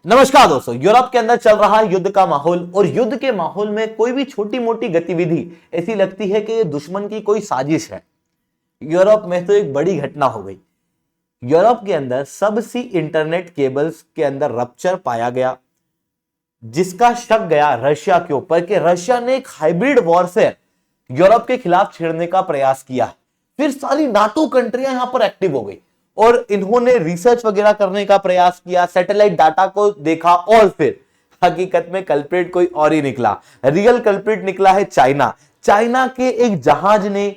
नमस्कार दोस्तों, यूरोप के अंदर चल रहा है युद्ध का माहौल और युद्ध के माहौल में कोई भी छोटी मोटी गतिविधि ऐसी लगती है कि ये दुश्मन की कोई साजिश है। यूरोप में तो एक बड़ी घटना हो गई। यूरोप के अंदर सबसी इंटरनेट केबल्स के अंदर रप्चर पाया गया, जिसका शक गया रशिया के ऊपर कि रशिया ने एक हाइब्रिड वॉरफेयर यूरोप के खिलाफ छेड़ने का प्रयास किया। फिर सारी नाटो कंट्रियां यहां पर एक्टिव हो गई और इन्होंने रिसर्च वगैरह करने का प्रयास किया, सैटेलाइट डाटा को देखा और फिर हकीकत में कल्प्रिट कोई और ही निकला। रियल कल्प्रिट निकला है चाइना। चाइना के एक जहाज ने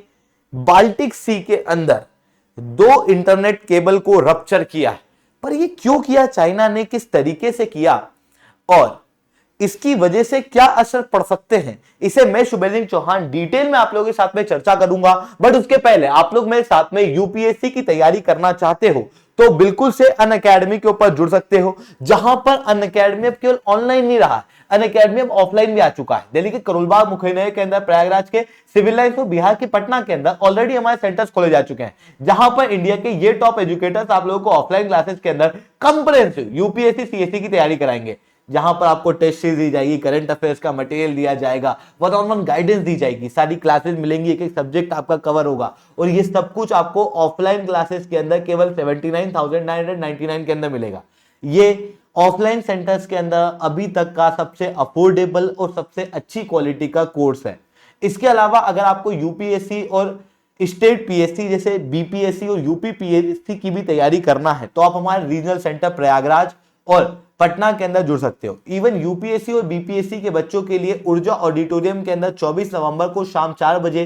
बाल्टिक सी के अंदर 2 इंटरनेट केबल को रप्चर किया। पर ये क्यों किया चाइना ने, किस तरीके से किया और इसकी वजह से क्या असर पड़ सकते हैं, इसे मैं शुभेंद्र चौहान डिटेल में आप लोगों के साथ में चर्चा करूंगा। बट उसके पहले आप लोग मेरे साथ में यूपीएससी की तैयारी करना चाहते हो तो बिल्कुल से अनअकैडमी के ऊपर जुड़ सकते हो, जहां पर अनअकैडमी अब केवल ऑनलाइन नहीं रहा, अनअकैडमी अब ऑफलाइन भी आ चुका है। दिल्ली के करोलबाग मुख्यालय के अंदर, प्रयागराज के सिविल लाइंस और बिहार के पटना के अंदर ऑलरेडी हमारे सेंटर्स खोले जा चुके हैं, जहां पर इंडिया के ये टॉप एजुकेटर्स आप लोगों को ऑफलाइन क्लासेस के अंदर कंप्रेहेंसिव यूपीएससी सीएससी की तैयारी कराएंगे, जहां पर आपको टेस्ट सीरीज दी जाएगी, करंट अफेयर्स का मटेरियल दिया जाएगा, वन ऑन वन गाइडेंस दी जाएगी, सारी क्लासेस मिलेंगी, एक एक सब्जेक्ट आपका कवर होगा और ये सब कुछ आपको ऑफलाइन क्लासेस के अंदर केवल 79,999 के अंदर मिलेगा। ये ऑफलाइन सेंटर्स के अंदर अभी तक का सबसे अफोर्डेबल और सबसे अच्छी क्वालिटी का कोर्स है। इसके अलावा अगर आपको यूपीएससी और स्टेट पीएससी जैसे बीपीएससी और यूपी पीएससी की भी तैयारी करना है तो आप हमारे रीजनल सेंटर प्रयागराज और पटना के अंदर जुड़ सकते हो। इवन यूपीएससी और बीपीएससी के बच्चों के लिए ऊर्जा ऑडिटोरियम के अंदर 24 नवंबर को शाम 4 बजे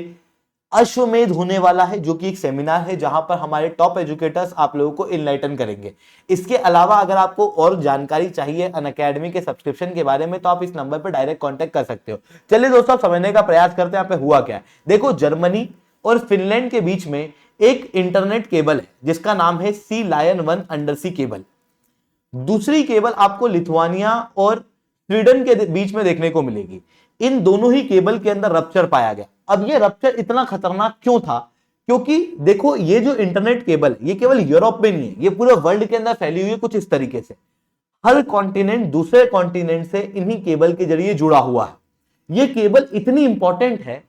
अश्वमेध होने वाला है, जो कि एक सेमिनार है जहां पर हमारे टॉप एजुकेटर्स आप लोगों को इनलाइटन करेंगे। इसके अलावा अगर आपको और जानकारी चाहिए अनअकैडमी के सब्सक्रिप्शन के बारे में तो आप इस नंबर पर डायरेक्ट कॉन्टेक्ट कर सकते हो। चलिए दोस्तों, समझने का प्रयास करते हैं यहाँ पे हुआ क्या है। देखो, जर्मनी और फिनलैंड के बीच में एक इंटरनेट केबल है जिसका नाम है सी लायन 1 अंडरसी केबल। दूसरी केबल आपको लिथुआनिया और स्वीडन के बीच में देखने को मिलेगी। इन दोनों ही केबल के अंदर रप्चर पाया गया। अब ये रप्चर इतना खतरनाक क्यों था? क्योंकि देखो, ये जो इंटरनेट केबल ये केवल यूरोप में नहीं है, ये पूरे वर्ल्ड के अंदर फैली हुई है कुछ इस तरीके से। हर कॉन्टिनेंट दूसरे कॉन्टिनेंट से इन्हीं केबल के जरिए जुड़ा हुआ है। ये केबल इतनी इंपॉर्टेंट है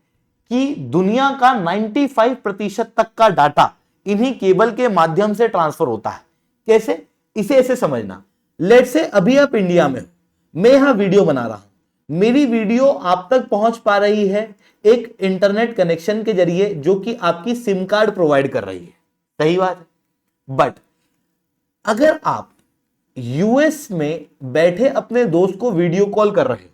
कि दुनिया का 95% तक का डाटा इन्हीं केबल के माध्यम से ट्रांसफर होता है। कैसे? इसे ऐसे समझना, लेट से अभी आप इंडिया में हो, मैं यहां वीडियो बना रहा हूं, मेरी वीडियो आप तक पहुंच पा रही है एक इंटरनेट कनेक्शन के जरिए जो कि आपकी सिम कार्ड प्रोवाइड कर रही है। सही बात है। बट अगर आप यूएस में बैठे अपने दोस्त को वीडियो कॉल कर रहे हो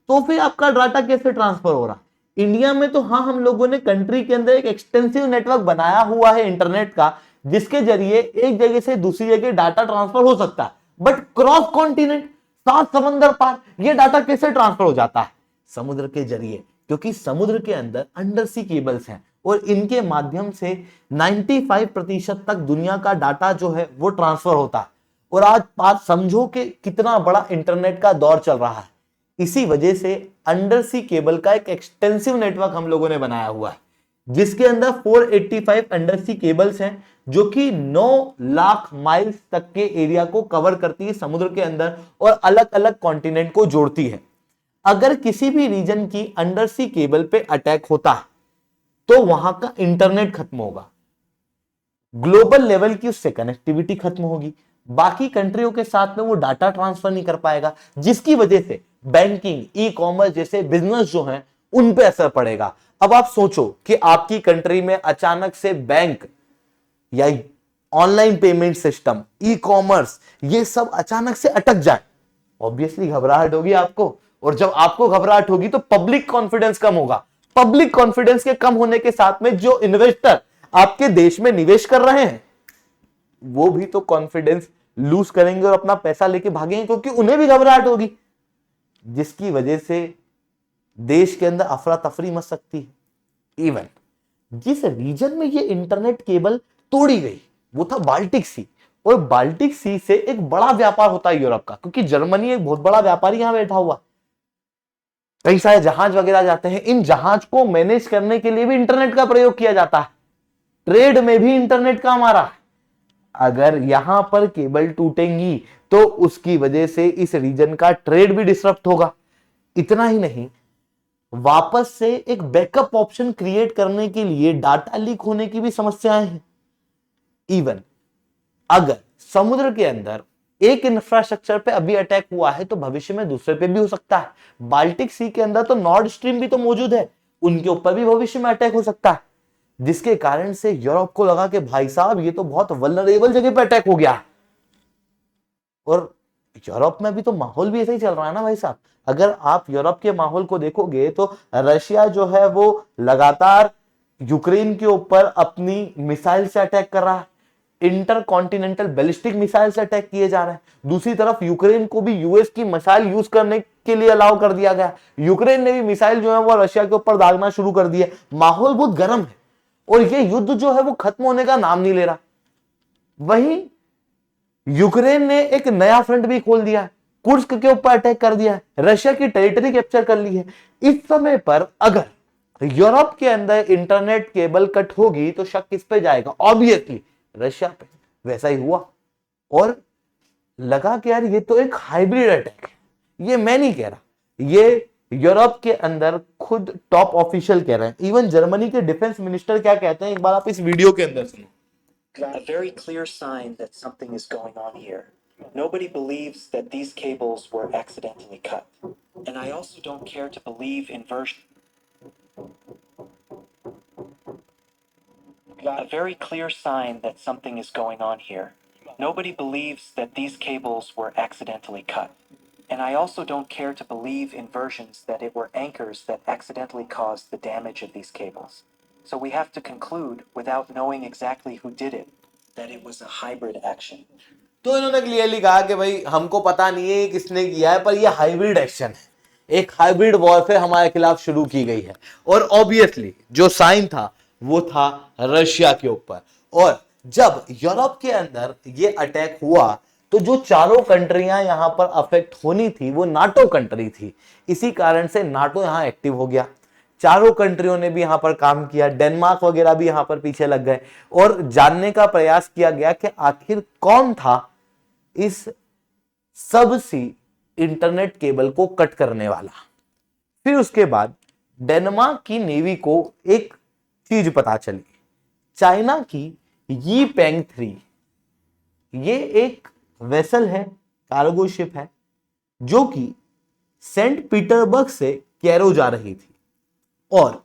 तो फिर आपका डाटा कैसे ट्रांसफर हो रहा? इंडिया में तो हाँ, हम लोगों ने कंट्री के अंदर एक एक्सटेंसिव नेटवर्क बनाया हुआ है इंटरनेट का, जिसके जरिए एक जगह से दूसरी जगह डाटा ट्रांसफर हो सकता है। बट क्रॉस कॉन्टिनेंट, 7 समंदर पार, ये डाटा कैसे ट्रांसफर हो जाता है? समुद्र के जरिए, क्योंकि समुद्र के अंदर अंडरसी केबल्स हैं और इनके माध्यम से 95% तक दुनिया का डाटा जो है वो ट्रांसफर होता है। और आज बात समझो कि कितना बड़ा इंटरनेट का दौर चल रहा है। इसी वजह से अंडरसी केबल का एक एक्सटेंसिव नेटवर्क हम लोगों ने बनाया हुआ है, जिसके अंदर 485 अंडरसी केबल्स हैं जो कि 9 लाख माइल्स तक के एरिया को कवर करती है समुद्र के अंदर और अलग अलग कॉन्टिनेंट को जोड़ती है। अगर किसी भी रीजन की अंडरसी केबल पे अटैक होता है तो वहां का इंटरनेट खत्म होगा, ग्लोबल लेवल की उससे कनेक्टिविटी खत्म होगी, बाकी कंट्रियों के साथ में वो डाटा ट्रांसफर नहीं कर पाएगा, जिसकी वजह से बैंकिंग, ई कॉमर्स जैसे बिजनेस जो हैं उन पे असर पड़ेगा। अब आप सोचो कि आपकी कंट्री में अचानक से बैंक या online payment system, e commerce, ये सब अचानक से अटक जाए, ऑब्वियसली घबराहट होगी आपको। और जब आपको घबराहट होगी तो पब्लिक कॉन्फिडेंस कम होगा। पब्लिक कॉन्फिडेंस के कम होने के साथ में जो इन्वेस्टर आपके देश में निवेश कर रहे हैं वो भी तो कॉन्फिडेंस लूज करेंगे और अपना पैसा लेके भागेंगे, क्योंकि उन्हें भी घबराहट होगी, जिसकी वजह से देश के अंदर अफरा तफरी मच सकती है। इवन जिस रीजन में ये इंटरनेट केबल तोड़ी गई वो था बाल्टिक सी, और बाल्टिक सी से एक बड़ा व्यापार होता है यूरोप का, क्योंकि जर्मनी एक बहुत बड़ा व्यापारी यहां बैठा हुआ, कई सारे जहाज वगैरह जाते हैं। इन जहाज को मैनेज करने के लिए भी इंटरनेट का प्रयोग किया जाता है, ट्रेड में भी इंटरनेट काम आ रहा है। अगर यहां पर केबल टूटेंगी तो उसकी वजह से इस रीजन का ट्रेड भी डिसरप्ट होगा। इतना ही नहीं, वापस से एक बैकअप ऑप्शन क्रिएट करने के लिए डाटा लीक होने की भी समस्याएं हैं। इवन अगर समुद्र के अंदर एक इंफ्रास्ट्रक्चर पे अभी अटैक हुआ है तो भविष्य में दूसरे पे भी हो सकता है। बाल्टिक सी के अंदर तो नॉर्ड स्ट्रीम भी तो मौजूद है, उनके ऊपर भी भविष्य में अटैक हो सकता है, जिसके कारण से यूरोप को लगा कि भाई साहब ये तो बहुत वल्नरेबल जगह पे अटैक हो गया। और यूरोप में भी तो माहौल भी ऐसा ही चल रहा है ना भाई साहब। अगर आप यूरोप के माहौल को देखोगे तो रशिया जो है वो लगातार यूक्रेन के ऊपर अपनी मिसाइल से अटैक कर रहा है, इंटर कॉन्टिनेंटल बैलिस्टिक मिसाइल से अटैक किए जा रहे हैं। दूसरी तरफ यूक्रेन को भी यूएस की मिसाइल यूज करने के लिए अलाउ कर दिया गया। यूक्रेन ने भी मिसाइल जो है वो रशिया के ऊपर दागना शुरू कर दिया। माहौल बहुत गर्म है और ये युद्ध जो है वो खत्म होने का नाम नहीं ले रहा। वहीं यूक्रेन ने एक नया फ्रंट भी खोल दिया है, कुर्स्क के ऊपर अटैक कर दिया है, रशिया की टेरिटरी कैप्चर कर ली है। इस समय पर अगर यूरोप के अंदर इंटरनेट केबल कट होगी तो शक किस पे जाएगा? ऑब्वियसली रशिया पे। वैसा ही हुआ और लगा कि यार ये तो एक हाइब्रिड अटैक है। ये मैं नहीं कह रहा, ये यूरोप के अंदर खुद टॉप ऑफिशियल कह रहे हैं। इवन जर्मनी के डिफेंस मिनिस्टर क्या कहते हैं, एक बार आप इस वीडियो के अंदर सुनो। A very clear sign that something is going on here. Nobody believes that these cables were accidentally cut. And I also don't care to believe in A very clear sign that something is going on here. Nobody believes that these cables were accidentally cut. And I also don't care to believe in versions that it were anchors that accidentally caused the damage of these cables. So we have to conclude, without knowing exactly who did it, that it was a hybrid action. तो इन्होंने clearly कहा कि भाई हमको पता नहीं है किसने किया है, पर ये हाइब्रिड एक्शन है, एक हाइब्रिड वॉरफेयर हमारे खिलाफ शुरू की गई है। और ऑब्वियसली जो साइन था वो था रशिया के ऊपर। और जब यूरोप के अंदर ये अटैक हुआ तो जो चारों कंट्रियां यहां पर अफेक्ट होनी थी वो नाटो कंट्री थी। इसी कारण से नाटो यहां एक्टिव हो गया। चारों कंट्रियों ने भी यहां पर काम किया, डेनमार्क वगैरह भी यहां पर पीछे लग गए और जानने का प्रयास किया गया कि आखिर कौन था इस सबसी इंटरनेट केबल को कट करने वाला। फिर उसके बाद डेनमार्क की नेवी को एक चीज पता चली, चाइना की यीपेंग 3, ये एक वेसल है, कार्गो शिप है, जो कि सेंट पीटर्सबर्ग से कैरो जा रही थी। और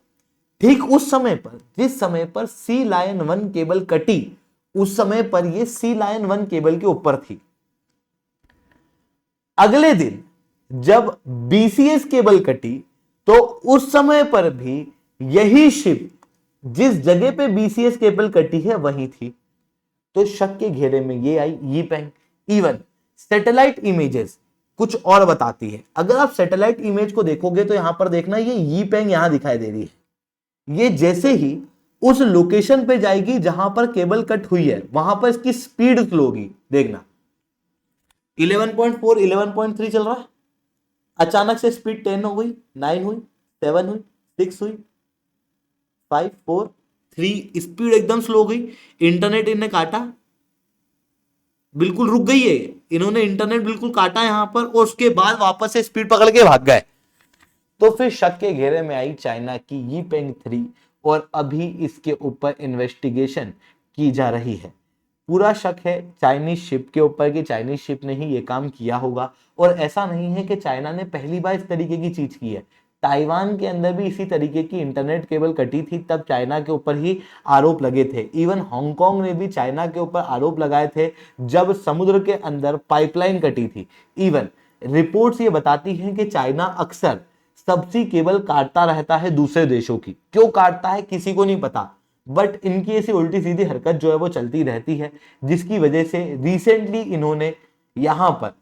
ठीक उस समय पर, जिस समय पर सी लायन 1 केबल कटी, उस समय पर यह सी लायन 1 केबल के ऊपर थी। अगले दिन जब बीसीएस केबल कटी तो उस समय पर भी यही शिप जिस जगह पे बीसीएस केबल कटी है वही थी। तो शक के घेरे में ये आई यीपेंग। इवन सैटेलाइट इमेजेस कुछ और बताती है। अगर आप सैटेलाइट इमेज को देखोगे तो यहां पर देखना, ये यीपेंग यहां दिखाई दे रही है। ये जैसे ही उस लोकेशन पे जाएगी जहां पर केबल कट हुई है, वहां पर इसकी स्पीड स्लो होगी। देखना 11.4 11.3 चल रहा है, अचानक से स्पीड 10 हो गई, 9 हुई, 7 हुई, 6 हुई, 5 4 3, स्पीड एकदम स्लो हो गई। इंटरनेट इन्हें काटा, बिल्कुल रुक गई है, इन्होंने इंटरनेट बिल्कुल काटा यहां पर और उसके बाद वापस से स्पीड पकड़ के भाग गए। तो फिर शक के घेरे में आई चाइना की यीपेंग 3 और अभी इसके ऊपर इन्वेस्टिगेशन की जा रही है। पूरा शक है चाइनीज शिप के ऊपर कि चाइनीज शिप ने ही ये काम किया होगा। और ऐसा नहीं है कि चाइना ने पहली बार इस तरीके की चीज की है, ताइवान के अंदर भी इसी तरीके की इंटरनेट केबल कटी थी, तब चाइना के ऊपर ही आरोप लगे थे। इवन हांगकांग ने भी चाइना के ऊपर आरोप लगाए थे जब समुद्र के अंदर पाइपलाइन कटी थी। इवन रिपोर्ट्स ये बताती हैं कि चाइना अक्सर सबसी केबल काटता रहता है दूसरे देशों की। क्यों काटता है किसी को नहीं पता, बट इनकी ऐसी उल्टी सीधी हरकत जो है वो चलती रहती है, जिसकी वजह से रिसेंटली इन्होंने यहां पर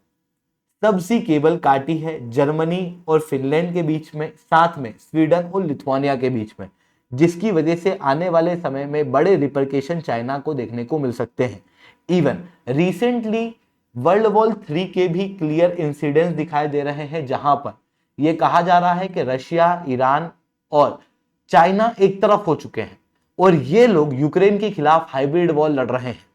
सबसी केबल काटी है जर्मनी और फिनलैंड के बीच में, साथ में स्वीडन और लिथुआनिया के बीच में, जिसकी वजह से आने वाले समय में बड़े रिपरकेशन चाइना को देखने को मिल सकते हैं। इवन रिसेंटली वर्ल्ड वॉर 3 के भी क्लियर इंसिडेंट्स दिखाई दे रहे हैं, जहां पर यह कहा जा रहा है कि रशिया, ईरान और चाइना एक तरफ हो चुके हैं और ये लोग यूक्रेन के खिलाफ हाइब्रिड वॉर लड़ रहे हैं।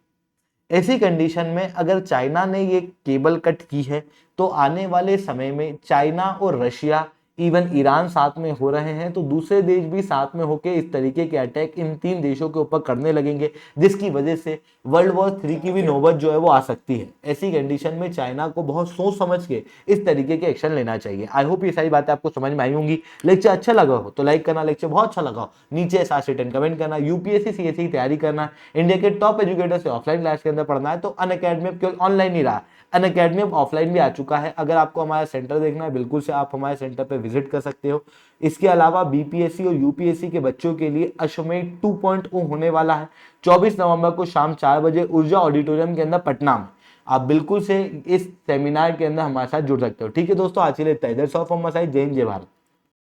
ऐसी कंडीशन में अगर चाइना ने ये केबल कट की है तो आने वाले समय में चाइना और रशिया इवन ईरान साथ में हो रहे हैं, तो दूसरे देश भी साथ में होकर इस तरीके के अटैक इन तीन देशों के ऊपर करने लगेंगे, जिसकी वजह से वर्ल्ड वॉर 3 की भी नौबत जो है वो आ सकती है। ऐसी कंडीशन में चाइना को बहुत सोच समझ के इस तरीके के एक्शन लेना चाहिए। आई होप ये सारी बातें आपको समझ में आई होंगी। लेक्चर अच्छा लगा हो तो लाइक करना, लेक्चर बहुत अच्छा लगा हो नीचे #10 कमेंट करना। यूपीएससी सीएससी की तैयारी करना, इंडिया के टॉप एजुकेटर से ऑफलाइन क्लास के अंदर पढ़ना है तो अनअकैडमी अब केवल ऑनलाइन ही रहा, अनअकैडमी अब ऑफलाइन भी आ चुका है। अगर आपको हमारा सेंटर देखना है बिल्कुल से आप हमारे सेंटर पे विजिट कर सकते हो। इसके अलावा बीपीएससी और यूपीएससी के बच्चों के लिए अश्वमेध 2.0 होने वाला है 24 नवंबर को शाम 4 बजे ऊर्जा ऑडिटोरियम के अंदर पटना में। आप बिल्कुल से इस सेमिनार के अंदर हमारे साथ जुड़ सकते हो। ठीक है दोस्तों, आज के लिए इतना ही। That's all from my side. जय हिंद, जय भारत।